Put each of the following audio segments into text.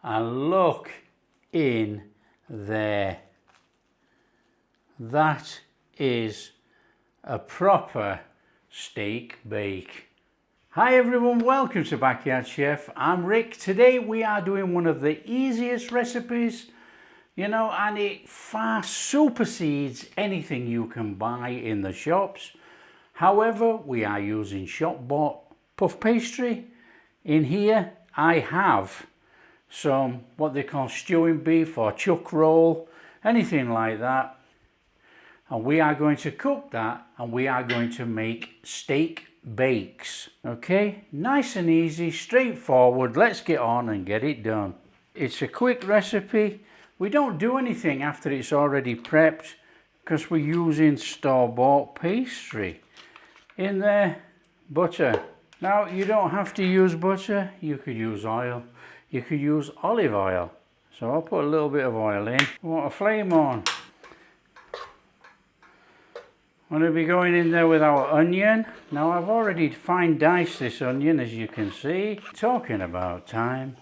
and look in there. That is a proper steak bake. Hi everyone, welcome to Backyard Chef. I'm Rick. Today we are doing one of the easiest recipes, and it far supersedes anything you can buy in the shops. However, we are using shop bought puff pastry. In here I have some what they call stewing beef or chuck roll, anything like that. And we are going to cook that, and we are going to make steak bakes. Okay, nice and easy, straightforward. Let's get on and get it done. It's a quick recipe. We don't do anything after it's already prepped because we're using store-bought pastry. In there, butter. Now, you don't have to use butter. You could use oil. You could use olive oil. So I'll put a little bit of oil in. We want a flame on. I'm going to be going in there with our onion. Now, I've already fine diced this onion, as you can see. Talking about thyme,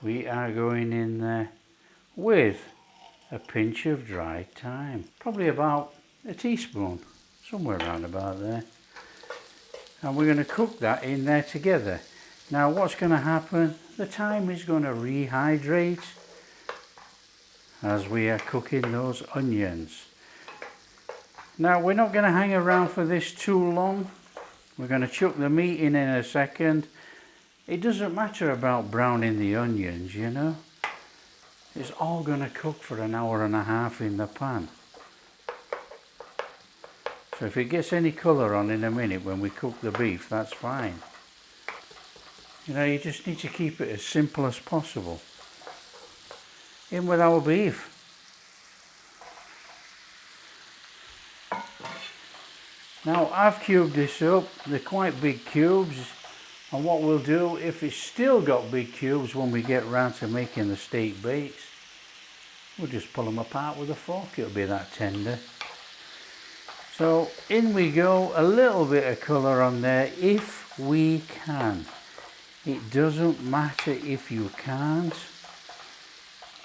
we are going in there with a pinch of dried thyme. Probably about a teaspoon, somewhere around about there. And we're going to cook that in there together. Now, what's going to happen? The thyme is going to rehydrate as we are cooking those onions. Now, we're not going to hang around for this too long. We're going to chuck the meat in a second. It doesn't matter about browning the onions, It's all going to cook for an hour and a half in the pan. So if it gets any colour on in a minute when we cook the beef, that's fine. You just need to keep it as simple as possible. In with our beef. Now, I've cubed this up. They're quite big cubes, and what we'll do, if it's still got big cubes when we get round to making the steak bakes, we'll just pull them apart with a fork. It'll be that tender. So in we go, a little bit of colour on there if we can. It doesn't matter if you can't,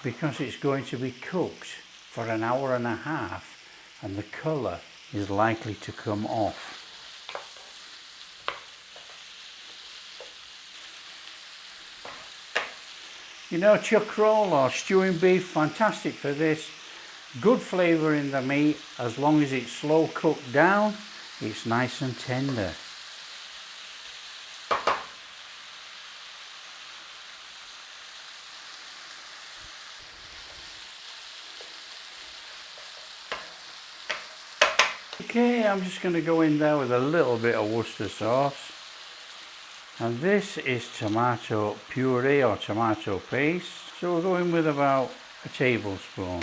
because it's going to be cooked for an hour and a half, and the colour is likely to come off. Chuck roll or stewing beef, fantastic for this. Good flavour in the meat. As long as it's slow cooked down, it's nice and tender. Okay, I'm just going to go in there with a little bit of Worcestershire sauce. And this is tomato puree or tomato paste. So we're going with about a tablespoon.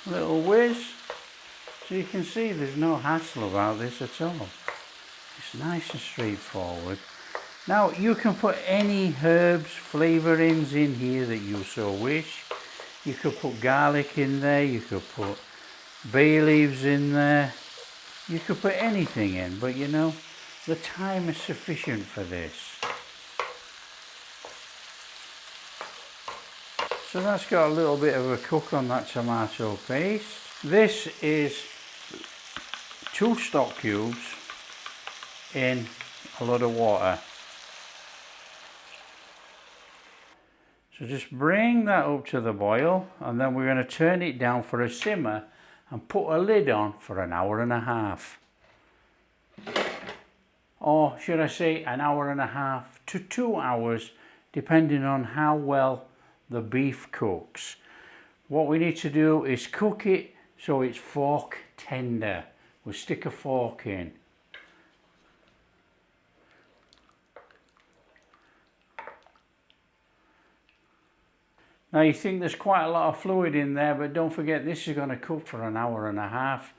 A little whiz. So you can see there's no hassle about this at all. It's nice and straightforward. Now, you can put any herbs, flavourings in here that you so wish. You could put garlic in there, you could put bay leaves in there. You could put anything in, but the thyme is sufficient for this. So that's got a little bit of a cook on that tomato paste. This is 2 stock cubes in a lot of water. So just bring that up to the boil, and then we're going to turn it down for a simmer and put a lid on for an hour and a half. Or should I say an hour and a half to 2 hours, depending on how well the beef cooks. What we need to do is cook it so it's fork tender. We'll stick a fork in. Now, you think there's quite a lot of fluid in there, but don't forget this is going to cook for an hour and a half.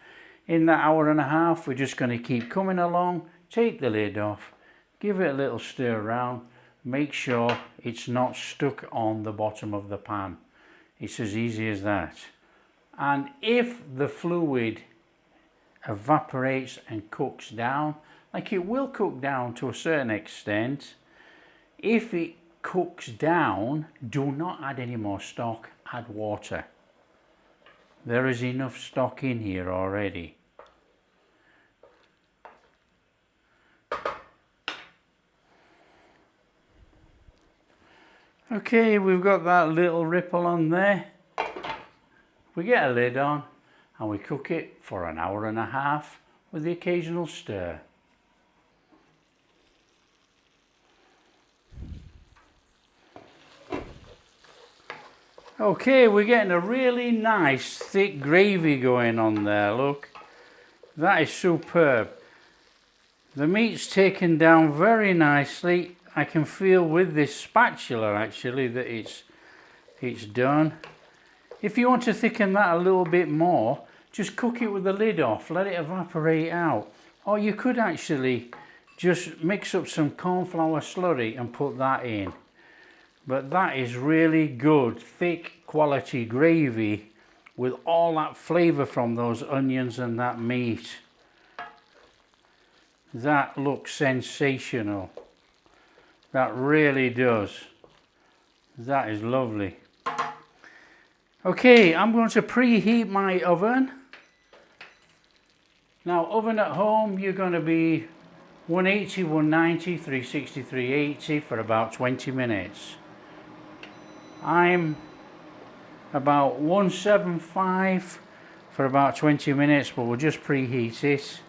In that hour and a half, we're just going to keep coming along, take the lid off, give it a little stir around, make sure it's not stuck on the bottom of the pan. It's as easy as that. And if the fluid evaporates and cooks down. Like, it will cook down to a certain extent. If it cooks down, do not add any more stock, add water. There is enough stock in here already. Okay, we've got that little ripple on there. We get a lid on and we cook it for an hour and a half with the occasional stir. Okay, we're getting a really nice thick gravy going on there, look. That is superb. The meat's taken down very nicely. I can feel with this spatula actually that it's done. If you want to thicken that a little bit more, just cook it with the lid off, let it evaporate out. Or you could actually just mix up some corn flour slurry and put that in. But that is really good, thick quality gravy with all that flavour from those onions and that meat. That looks sensational. That really does. That is lovely. Okay, I'm going to preheat my oven. Now, oven at home, you're going to be 180, 190, 360, 380 for about 20 minutes. I'm about 175 for about 20 minutes, but we'll just preheat it.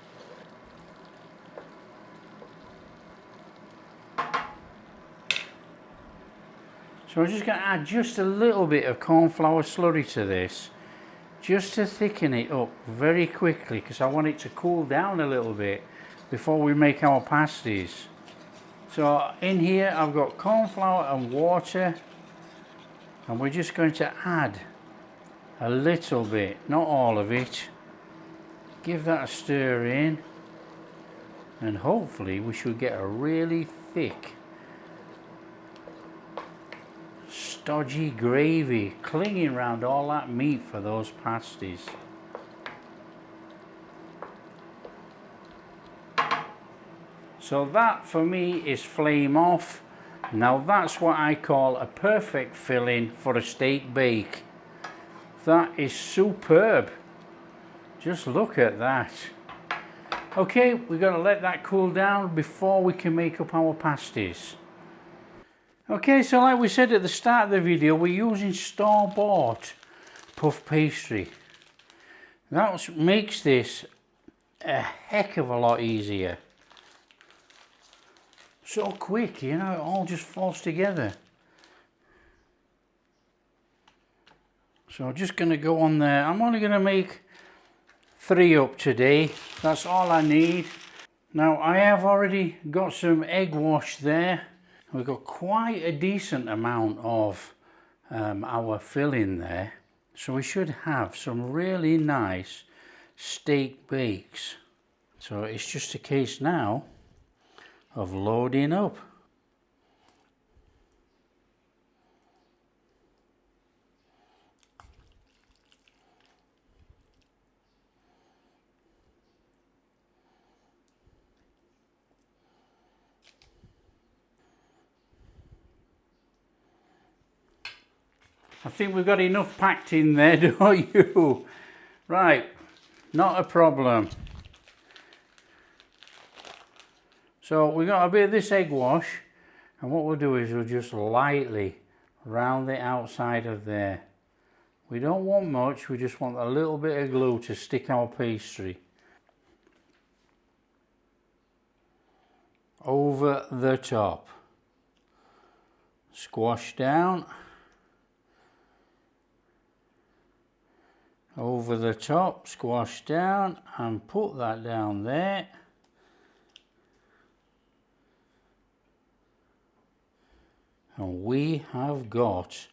So I'm just going to add just a little bit of corn flour slurry to this, just to thicken it up very quickly, because I want it to cool down a little bit before we make our pasties. So in here I've got corn flour and water, and we're just going to add a little bit, not all of it. Give that a stir in, and hopefully we should get a really thick, stodgy gravy clinging around all that meat for those pasties. So that for me is flame off. Now that's what I call a perfect filling for a steak bake. That is superb. Just look at that. Okay, we've got to let that cool down before we can make up our pasties. Okay, so like we said at the start of the video, we're using store-bought puff pastry. That makes this a heck of a lot easier. So quick, you know, it all just falls together. So I'm just going to go on there. I'm only going to make 3 up today. That's all I need. Now I have already got some egg wash there. We've got quite a decent amount of our filling there. So we should have some really nice steak bakes. So it's just a case now of loading up. I think we've got enough packed in there, don't you? Right, not a problem. So we've got a bit of this egg wash, and what we'll do is we'll just lightly round the outside of there. We don't want much, we just want a little bit of glue to stick our pastry. Over the top. Squash down. Over the top, squash down, and put that down there. And we have got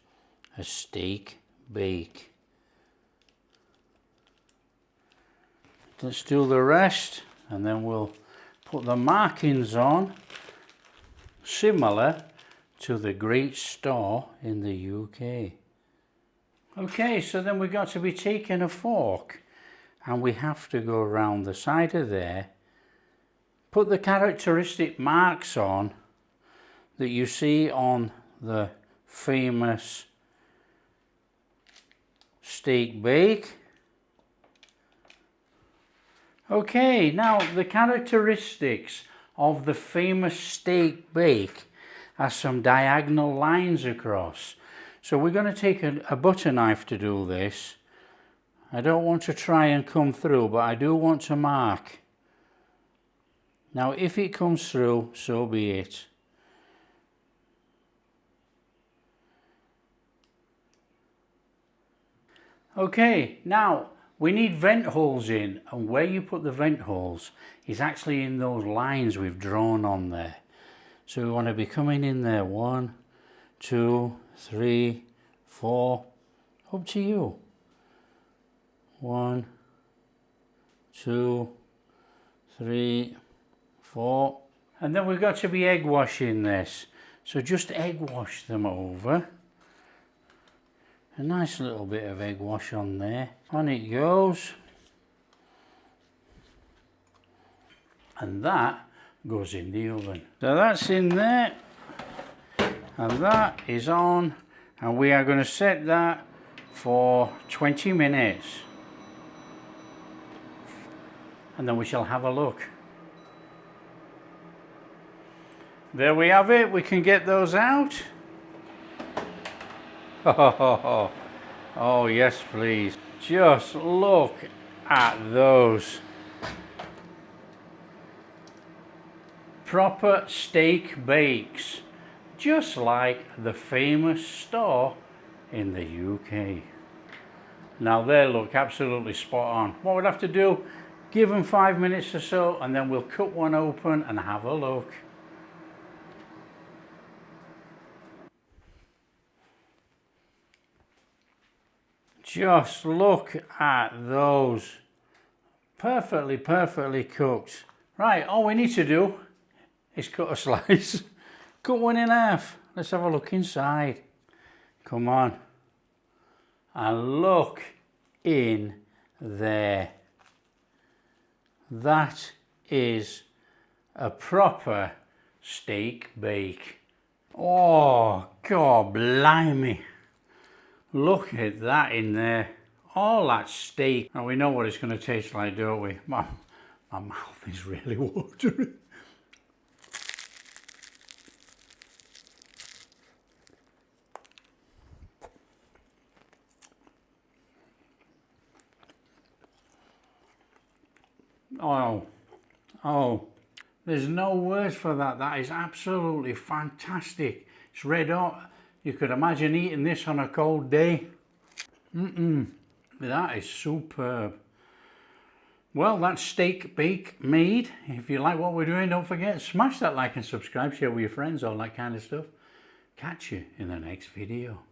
a steak bake. Let's do the rest, and then we'll put the markings on, similar to the Great Store in the UK. Okay, so then we've got to be taking a fork and we have to go around the side of there, put the characteristic marks on that you see on the famous steak bake. Okay, now the characteristics of the famous steak bake are some diagonal lines across. So we're going to take a butter knife to do this. I don't want to try and come through, but I do want to mark. Now if it comes through, so be it. Okay, now we need vent holes in, and where you put the vent holes is actually in those lines we've drawn on there. So we want to be coming in there, 1, 2, 3, 4, up to you. 1, 2, 3, 4. And then we've got to be egg washing this. So just egg wash them over. A nice little bit of egg wash on there. On it goes. And that goes in the oven. So that's in there. And that is on. And we are going to set that for 20 minutes. And then we shall have a look. There we have it. We can get those out. Oh yes, please. Just look at those. Proper steak bakes, just like the famous store in the UK. Now they look absolutely spot on. What we'd have to do, give them 5 minutes or so, and then we'll cut one open and have a look. Just look at those. Perfectly cooked. Right, all we need to do is cut a slice. Cut one in half. Let's have a look inside. Come on. And look in there. That is a proper steak bake. Oh, God blimey. Look at that in there. All that steak. Now we know what it's going to taste like, don't we? My mouth is really watering. Oh, there's no words for that. That is absolutely fantastic. It's red hot. You could imagine eating this on a cold day. That is superb. Well, that's steak bake made. If you like what we're doing, don't forget, smash that like and subscribe, share with your friends, all that kind of stuff. Catch you in the next video.